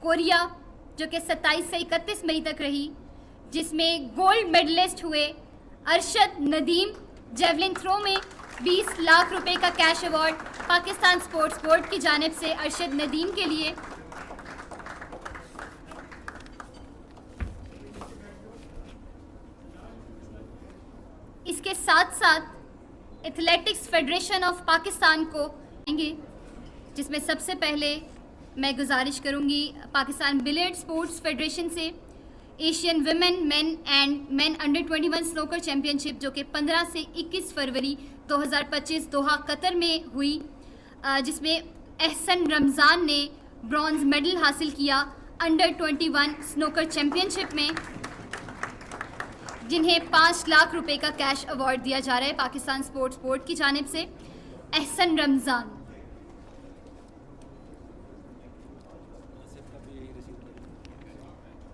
Korea, जो कि 27 से 31 मई तक रही, जिसमें गोल्ड मेडलिस्ट हुए अरशद नदीम। जेवलिन थ्रो में 20 लाख रुपए का cash award Pakistan sports board की जानिब से अरशद नदीम के लिए। इसके साथ साथ एथलेटिक्स फेडरेशन ऑफ पाकिस्तान को आएंगे, जिसमें सबसे पहले मैं गुजारिश करूंगी पाकिस्तान बिलियर्ड स्पोर्ट्स फेडरेशन से Asian women main and main under 21 snooker championship, जो कि 15 से 21 फरवरी 2025 दोहा कतर में हुई, जिसमें एहसन रमज़ान ने ब्रॉन्ज मेडल हासिल किया अंडर 21 स्नूकर चैंपियनशिप में, जिन्हें 5 लाख रुपए का कैश अवार्ड दिया जा रहा है पाकिस्तान स्पोर्ट्स बोर्ड की जानिब से। एहसन रमज़ान।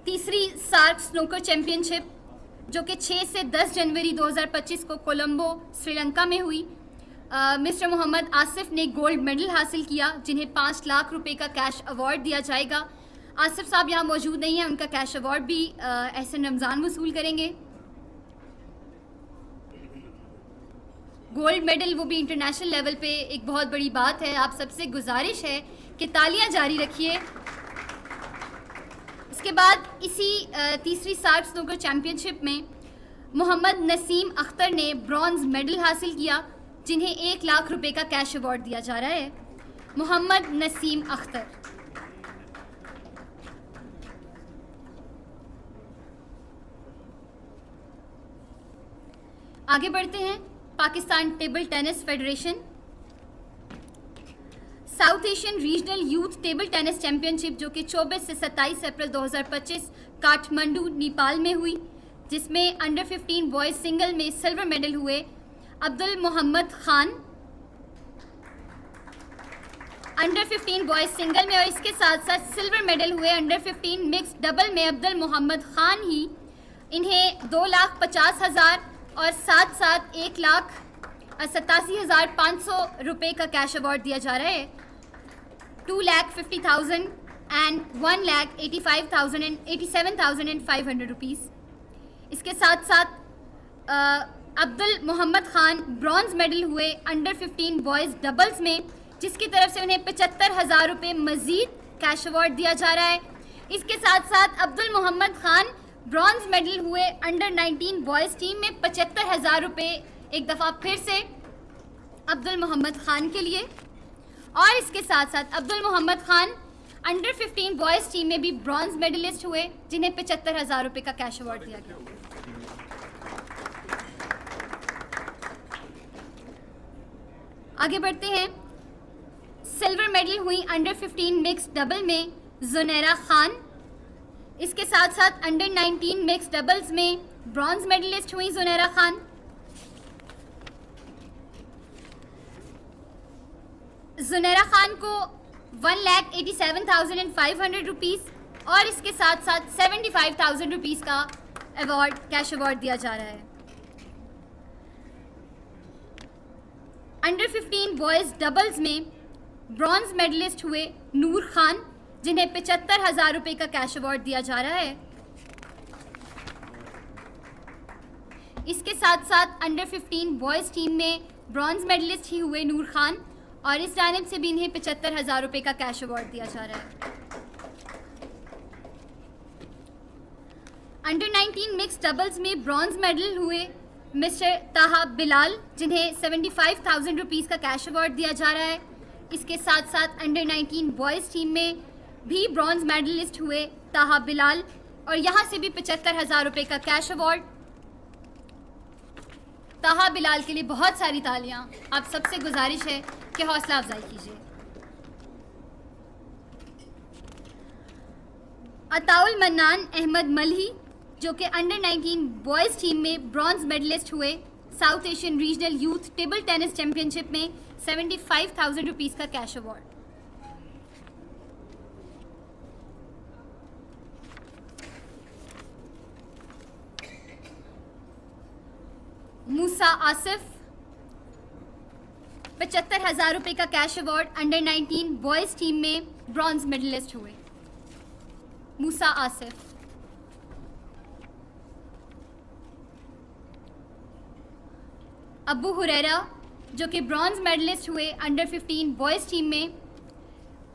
तीसरी सार्क स्नूकर चैंपियनशिप, जो कि 6 से 10 जनवरी 2025 को कोलंबो श्रीलंका में हुई, मिस्टर मोहम्मद आसिफ ने गोल्ड मेडल हासिल किया, जिन्हें 5 लाख रुपए का कैश अवार्ड दिया जाएगा। आसिफ साहब यहाँ मौजूद नहीं हैं, उनका कैश अवार्ड भी एहसन रमज़ान वसूल करेंगे। गोल्ड मेडल, वो भी इंटरनेशनल लेवल पे, एक बहुत बड़ी बात है। आप सबसे गुजारिश है कि तालियां जारी रखिए। इसके बाद इसी तीसरी सार्क स्नूकर चैंपियनशिप में मोहम्मद नसीम अख्तर ने ब्रॉन्ज मेडल हासिल किया, जिन्हें 1 लाख रुपए का कैश अवार्ड दिया जा रहा है। मोहम्मद नसीम अख्तर। आगे बढ़ते हैं। Pakistan table tennis federation south Asian regional youth table tennis championship, जो कि 24 से 27 अप्रैल 2025 काठमांडू नेपाल में हुई, जिसमें अंडर 15 बॉयज सिंगल में सिल्वर मेडल हुए Abdul Mohammad Khan under 15 boys single में, और इसके साथ साथ सिल्वर मेडल हुए अंडर 15 मिक्स डबल में अब्दुल मोहम्मद खान ही। इन्हें 2,50,000 और साथ साथ 1,87,500 रुपए का कैश अवार्ड दिया जा रहा है। 2,50,000 एंड 1,85,500 रुपीज़। इसके साथ साथ अब्दुल मोहम्मद खान ब्रॉन्ज मेडल हुए अंडर 15 बॉयज़ डबल्स में, जिसकी तरफ से उन्हें 75,000 रुपये मज़ीद कैश अवार्ड दिया जा रहा है। इसके साथ साथ अब्दुल मोहम्मद खान ब्रॉन्ज मेडल हुए अंडर 19 बॉयज़ टीम में 75,000 रुपये एक दफ़ा फिर से अब्दुल मोहम्मद खान के लिए। और इसके साथ साथ Abdul Mohammad Khan under 15 boys team में भी ब्रॉन्ज मेडलिस्ट हुए, जिन्हें 75,000 रुपये का कैश अवार्ड दिया गया। आगे बढ़ते हैं। सिल्वर मेडल हुई अंडर 15 मिक्स डबल में जुनैरा खान। इसके साथ साथ अंडर 19 मिक्स डबल्स में ब्रॉन्ज मेडलिस्ट हुई जुनैरा खान। जुनैरा खान को 1,87,500 रुपीज़ और इसके साथ साथ 75,000 रुपीज़ का अवार्ड, कैश अवार्ड दिया जा रहा है। अंडर 15 बॉयज़ डबल्स में ब्रॉन्ज मेडलिस्ट हुए नूर खान, जिन्हें 75,000 रुपये का कैश अवार्ड दिया जा रहा है। इसके साथ साथ अंडर 15 बॉयज़ टीम में ब्रॉन्ज मेडलिस्ट ही हुए नूर खान, और इस जानिब से भी इन्हें 75,000 रुपये का कैश अवार्ड दिया जा रहा है। अंडर 19 मिक्स डबल्स में ब्रॉन्ज मेडल हुए मिस्टर ताहा बिलाल, जिन्हें 75,000 रुपीज़ का कैश अवार्ड दिया जा रहा है। इसके साथ साथ अंडर 19 बॉयज़ टीम में भी ब्रॉन्ज मेडलिस्ट हुए ताहा बिलाल, और यहाँ से भी 75,000 रुपये का कैश अवार्ड। ताहा बिलाल के लिए बहुत सारी तालियां। आप सबसे गुजारिश है कि हौसला अफजाई कीजिए। अताउल मन्नान अहमद मलही, जो कि अंडर 19 बॉयज़ टीम में ब्रॉन्ज मेडलिस्ट हुए south Asian regional youth table tennis championship में 75,000 रुपीज़ का कैश अवार्ड। मूसा आसिफ 75,000 रुपये का cash award under 19 boys team में ब्रॉन्ज मेडलिस्ट हुए। मूसा आसिफ। अबू हुरैरा जो कि ब्रॉन्ज मेडलिस्ट हुए अंडर 15 बॉयज़ टीम में,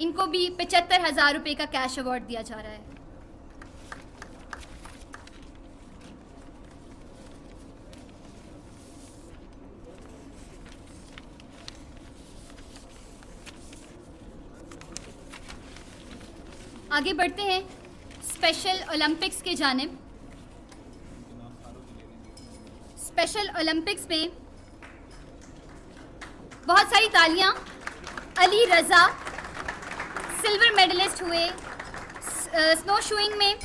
इनको भी 75,000 रुपये का कैश अवार्ड दिया जा रहा है। आगे बढ़ते हैं स्पेशल ओलंपिक्स के जानिब। स्पेशल ओलंपिक्स में बहुत सारी तालियां। अली रज़ा सिल्वर मेडलिस्ट हुए स्नो शूइंग में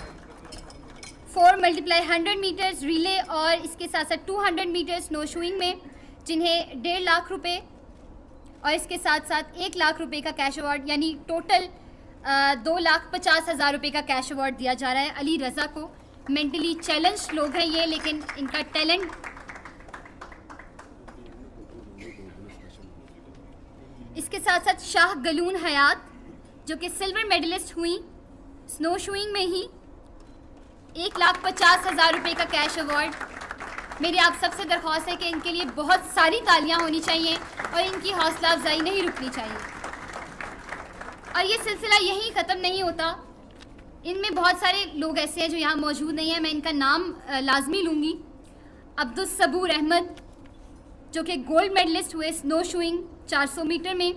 4x100 मीटर्स रिले और इसके साथ साथ 200 मीटर स्नो शूइंग में, जिन्हें 1.5 लाख रुपए और इसके साथ साथ 1 लाख रुपए का कैश अवार्ड, यानी टोटल 2,50,000 रुपये का कैश अवार्ड दिया जा रहा है अली रज़ा को। मेंटली चैलेंज लोग हैं ये, लेकिन इनका टैलेंट। इसके साथ साथ शाह गलून हयात जो कि सिल्वर मेडलिस्ट हुई स्नो शूइंग में ही, 1,50,000 रुपये का कैश अवार्ड। मेरी आप सबसे दरख्वास्त है कि इनके लिए बहुत सारी तालियां होनी चाहिए और इनकी हौसला अफजाई नहीं रुकनी चाहिए। और ये सिलसिला यहीं ख़त्म नहीं होता, इनमें बहुत सारे लोग ऐसे हैं जो यहाँ मौजूद नहीं हैं, मैं इनका नाम लाजमी लूँगी। अब्दुल सबूर अहमद जो कि गोल्ड मेडलिस्ट हुए स्नो शूइंग 400 मीटर में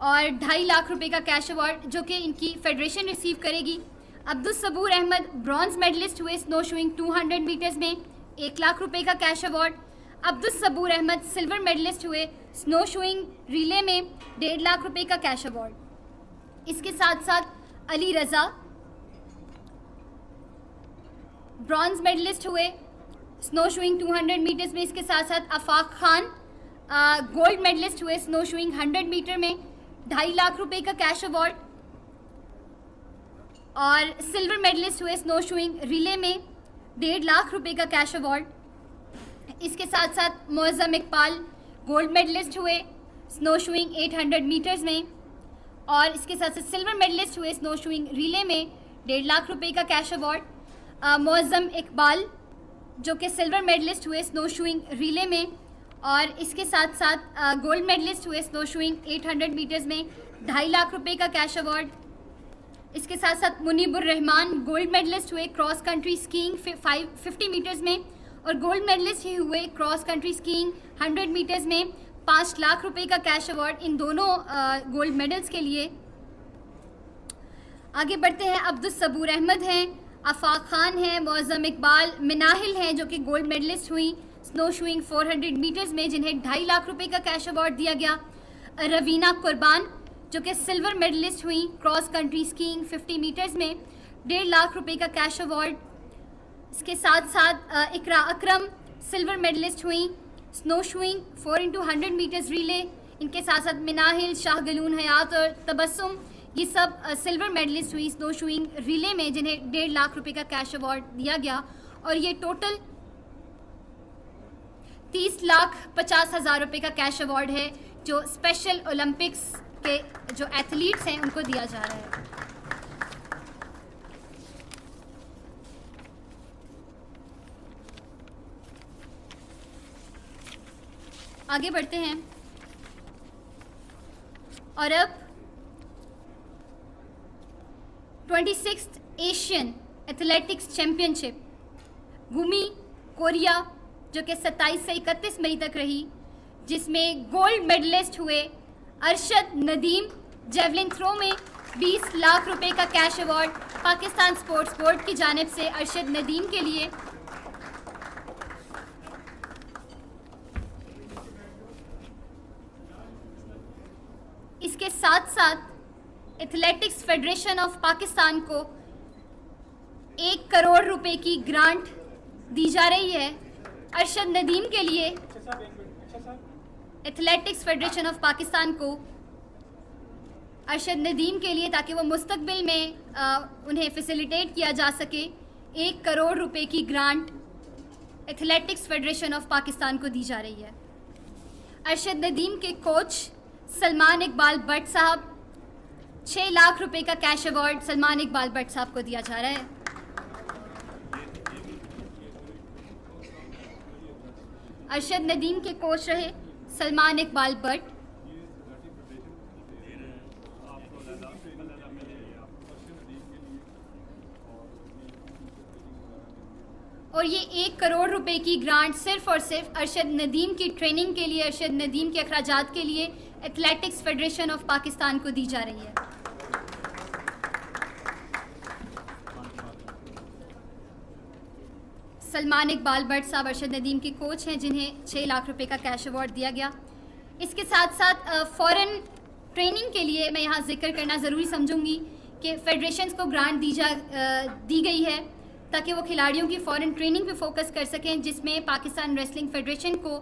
और 2.5 लाख रुपए का कैश अवार्ड जो कि इनकी फेडरेशन रिसीव करेगी। अब्दुल सबूर अहमद ब्रॉन्ज मेडलिस्ट हुए स्नो शूइंग 200 मीटर्स में, 1 लाख रुपए का कैश अवार्ड। अब्दुल सबूर अहमद सिल्वर मेडलिस्ट हुए स्नो शूइंग रिले में, 1.5 लाख रुपए का कैश अवार्ड। इसके साथ साथ अली रज़ा ब्रॉन्ज मेडलिस्ट हुए स्नो शूइंग 200 मीटर्स में, इसके साथ साथ आफाक खान गोल्ड मेडलिस्ट हुए स्नो शूइंग 100 मीटर में, 2.5 लाख रुपए का कैश अवार्ड। और सिल्वर मेडलिस्ट हुए स्नो शूइंग रिले में, 1.5 लाख रुपए का कैश अवार्ड। इसके साथ साथ मुअज़्ज़म इकबाल गोल्ड मेडलिस्ट हुए स्नो शूइंग 800 मीटर्स में और इसके साथ साथ सिल्वर मेडलिस्ट हुए स्नो शूइंग रिले में, 1.5 लाख रुपए का कैश अवार्ड। मुअज़्ज़म इकबाल जो कि सिल्वर मेडलिस्ट हुए स्नो शूइंग रिले में और इसके साथ साथ गोल्ड मेडलिस्ट हुए स्नो शूइंग 800 मीटर्स में, 2.5 लाख रुपए का कैश अवार्ड। इसके साथ साथ मुनीबुर रहमान गोल्ड मेडलिस्ट हुए क्रॉस कंट्री स्कीइंग 50 मीटर्स में और गोल्ड मेडलिस्ट ही हुए क्रॉस कंट्री स्कीइंग 100 मीटर्स में, 5 लाख रुपए का कैश अवार्ड इन दोनों गोल्ड मेडल्स के लिए। आगे बढ़ते हैं, अब्दुल सबूर अहमद हैं, आफाक खान हैं, मुअज़्ज़म इकबाल, मिनाहिल हैं जो कि गोल्ड मेडलिस्ट हुई स्नो शूइंग 400 मीटर्स में, जिन्हें 2.5 लाख रुपए का कैश अवार्ड दिया गया। रवीना कुर्बान जो कि सिल्वर मेडलिस्ट हुई क्रॉस कंट्री स्कीइंग 50 मीटर्स में, 1.5 लाख रुपए का कैश अवार्ड। इसके साथ साथ इकरा अकरम सिल्वर मेडलिस्ट हुई snow shooing 4x100 metres relay, इनके साथ साथ मिनाहिल, शाह गलून हयात और तबस्सुम, ये सब सिल्वर मेडलिस्ट हुई स्नो शूइंग रिले में, जिन्हें 1.5 लाख रुपए का कैश अवार्ड दिया गया। और ये टोटल 30,50,000 रुपये का कैश अवार्ड है जो स्पेशल ओलंपिक्स के जो एथलीट्स हैं उनको दिया जा रहा है। आगे बढ़ते हैं और अब 26th Asian athletics championship Gumi Korea जो कि 27 से 31 मई तक रही, जिसमें गोल्ड मेडलिस्ट हुए अरशद नदीम जेवलिन थ्रो में 20 लाख रुपए का cash award Pakistan sports board की जानिब से अरशद नदीम के लिए। इसके साथ साथ एथलेटिक्स फेडरेशन ऑफ पाकिस्तान को 1 करोड़ रुपए की ग्रांट दी जा रही है अरशद नदीम के लिए। एथलेटिक्स फेडरेशन ऑफ पाकिस्तान को अरशद नदीम के लिए, ताकि वो मुस्तकबिल में उन्हें फैसिलिटेट किया जा सके, 1 करोड़ रुपए की grant athletics federation of Pakistan को दी जा रही है। अरशद नदीम के कोच सलमान इकबाल भट्ट साहब 6 लाख रुपए का कैश अवार्ड सलमान इकबाल भट्ट साहब को दिया जा रहा है। अरशद नदीम के कोच रहे सलमान इकबाल भट्ट। और ये 1 करोड़ रुपए की ग्रांट सिर्फ और सिर्फ अरशद नदीम की ट्रेनिंग के लिए, अरशद नदीम के अखराजात के लिए एथलेटिक्स फेडरेशन ऑफ पाकिस्तान को दी जा रही है। सलमान इकबाल भट्ट साहब अरशद नदीम के कोच हैं, जिन्हें 6 लाख रुपए का कैश अवार्ड दिया गया। इसके साथ साथ फ़ॉरेन ट्रेनिंग के लिए मैं यहाँ जिक्र करना ज़रूरी समझूंगी कि फेडरेशंस को ग्रांट दी गई है ताकि वो खिलाड़ियों की फ़ॉरेन ट्रेनिंग पे फोकस कर सकें, जिसमें पाकिस्तान रेसलिंग फेडरेशन को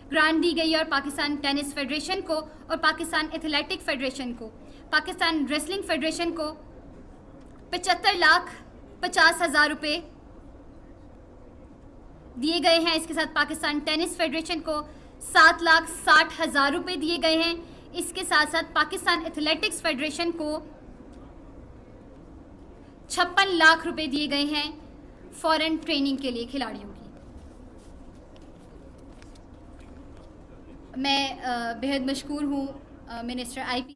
ग्रांट दी गई है और पाकिस्तान टेनिस फेडरेशन को और पाकिस्तान एथलेटिक फेडरेशन को, पाकिस्तान रेसलिंग फेडरेशन को 75,50,000 रुपये दिए गए हैं। इसके साथ पाकिस्तान टेनिस फेडरेशन को 7,60,000 रुपये दिए गए हैं। इसके साथ साथ पाकिस्तान एथलेटिक्स फेडरेशन को 56 लाख रुपए दिए गए हैं फॉरेन ट्रेनिंग के लिए खिलाड़ियों की। मैं बेहद मशकूर हूँ मिनिस्टर आईपी